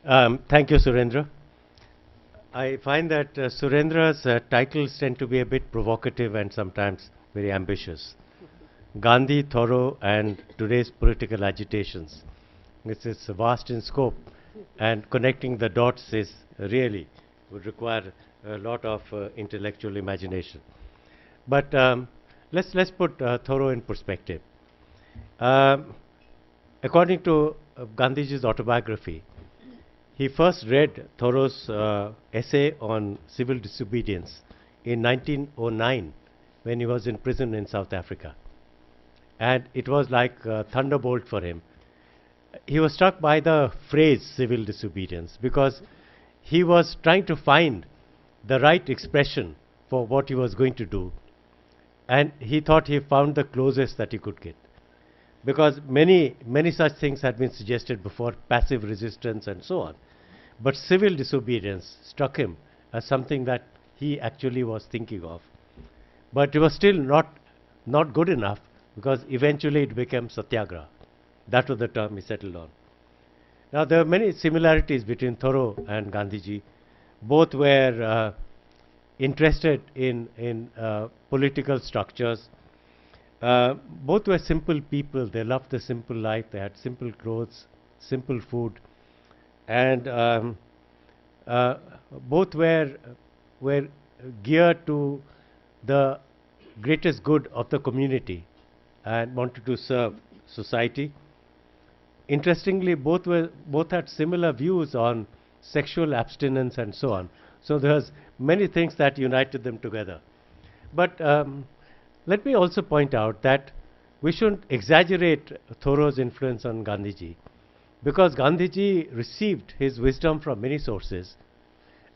Thank you, Surendra. I find that Surendra's titles tend to be a bit provocative and sometimes very ambitious. Gandhi, Thoreau, and today's political agitations. This is vast in scope, and connecting the dots is really would require a lot of intellectual imagination. But let's put Thoreau in perspective. Um, According to Gandhiji's autobiography, he first read Thoreau's essay on civil disobedience in 1909 when he was in prison in South Africa. And it was like a thunderbolt for him. He was struck by the phrase civil disobedience because he was trying to find the right expression for what he was going to do. And he thought he found the closest that he could get. Because many such things had been suggested before, passive resistance and so on. But civil disobedience struck him as something that he actually was thinking of. But it was still not good enough because eventually it became satyagraha. That was the term he settled on. Now there are many similarities between Thoreau and Gandhiji. Both were interested in political structures. Both were simple people. They loved the simple life. They had simple clothes, simple food, and both were geared to the greatest good of the community and wanted to serve society. Interestingly, both had similar views on sexual abstinence and so on. So there's many things that united them together. But let me also point out that we shouldn't exaggerate Thoreau's influence on Gandhiji, because Gandhiji received his wisdom from many sources,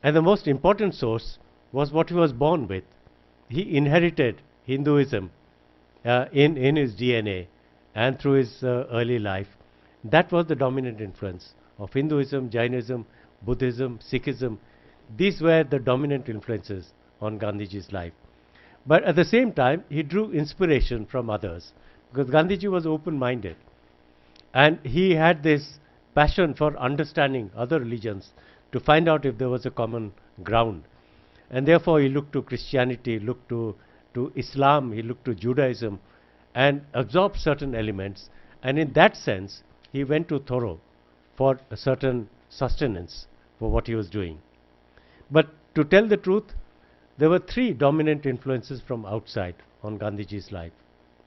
and the most important source was what he was born with. He inherited Hinduism in his DNA and through his early life. That was the dominant influence of Hinduism, Jainism, Buddhism, Sikhism. These were the dominant influences on Gandhiji's life. But at the same time, he drew inspiration from others because Gandhiji was open-minded. And he had this passion for understanding other religions to find out if there was a common ground. And therefore, he looked to Christianity, he looked to Islam, he looked to Judaism, and absorbed certain elements. And in that sense, he went to Thoreau for a certain sustenance for what he was doing. But to tell the truth, there were three dominant influences from outside on Gandhiji's life.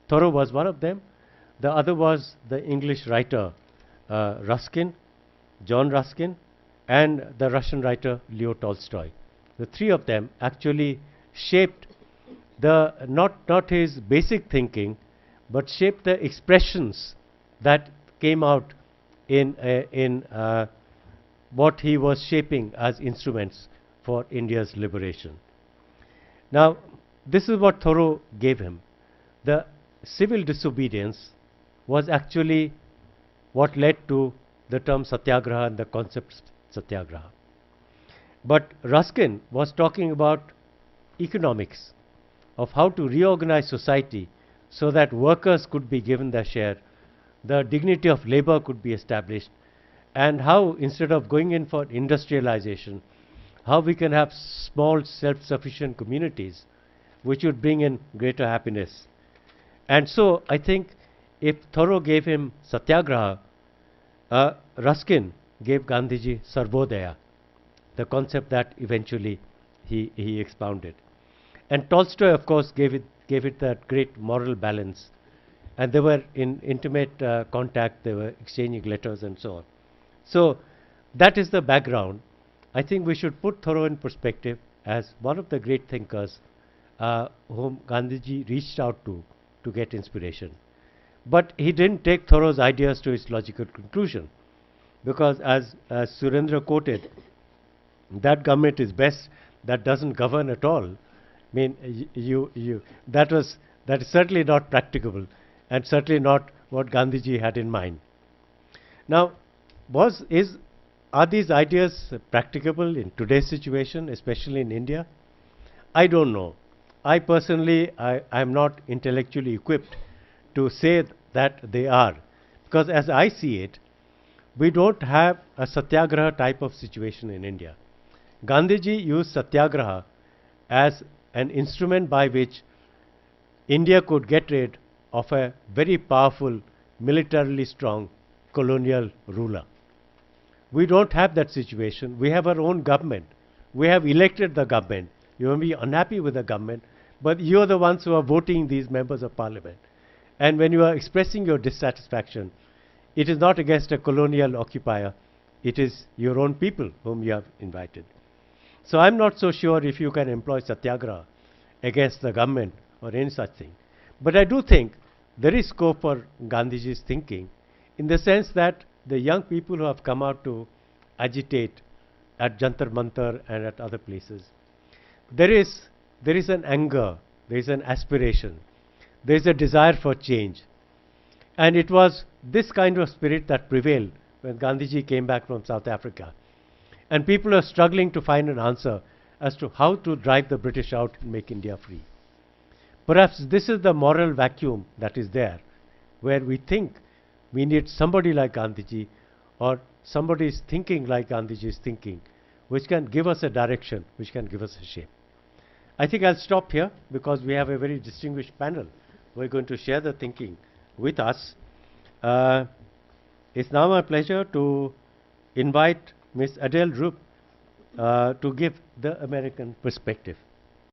Thoreau was one of them. The other was the English writer Ruskin, John Ruskin, and the Russian writer Leo Tolstoy. The three of them actually shaped not his basic thinking, but shaped the expressions that came out in what he was shaping as instruments for India's liberation. Now, this is what Thoreau gave him. The civil disobedience was actually what led to the term satyagraha and the concept satyagraha. But Ruskin was talking about economics, of how to reorganize society so that workers could be given their share, the dignity of labor could be established, and how instead of going in for industrialization, how we can have small self-sufficient communities which would bring in greater happiness. And so I think if Thoreau gave him satyagraha, Ruskin gave Gandhiji sarvodaya, the concept that eventually he expounded. And Tolstoy, of course, gave it that great moral balance. And they were in intimate contact, they were exchanging letters and so on. So that is the background. I think we should put Thoreau in perspective as one of the great thinkers whom Gandhiji reached out to get inspiration. But he didn't take Thoreau's ideas to its logical conclusion, because as Surendra quoted, that government is best that doesn't govern at all. I mean, that is certainly not practicable, and certainly not what Gandhiji had in mind. Now, are these ideas practicable in today's situation, especially in India? I don't know. I personally, I am not intellectually equipped to say that they are, because as I see it, We don't have a satyagraha type of situation in India. Gandhiji used satyagraha as an instrument by which India could get rid of a very powerful, militarily strong colonial ruler. We don't have that situation. We have our own government. We have elected the government. You may be unhappy with the government, but you're the ones who are voting these members of parliament. And when you are expressing your dissatisfaction, it is not against a colonial occupier, it is your own people whom you have invited. So I'm not so sure if you can employ satyagraha against the government or any such thing. But I do think there is scope for Gandhiji's thinking in the sense that the young people who have come out to agitate at Jantar Mantar and at other places, there is an anger, there is an aspiration, there is a desire for change. And it was this kind of spirit that prevailed when Gandhiji came back from South Africa. And people are struggling to find an answer as to how to drive the British out and make India free. Perhaps this is the moral vacuum that is there, where we think we need somebody like Gandhiji or somebody is thinking like Gandhiji is thinking, which can give us a direction, which can give us a shape. I think I'll stop here because we have a very distinguished panel who are going to share the thinking with us. It's now my pleasure to invite Ms. Adele Rupp to give the American perspective.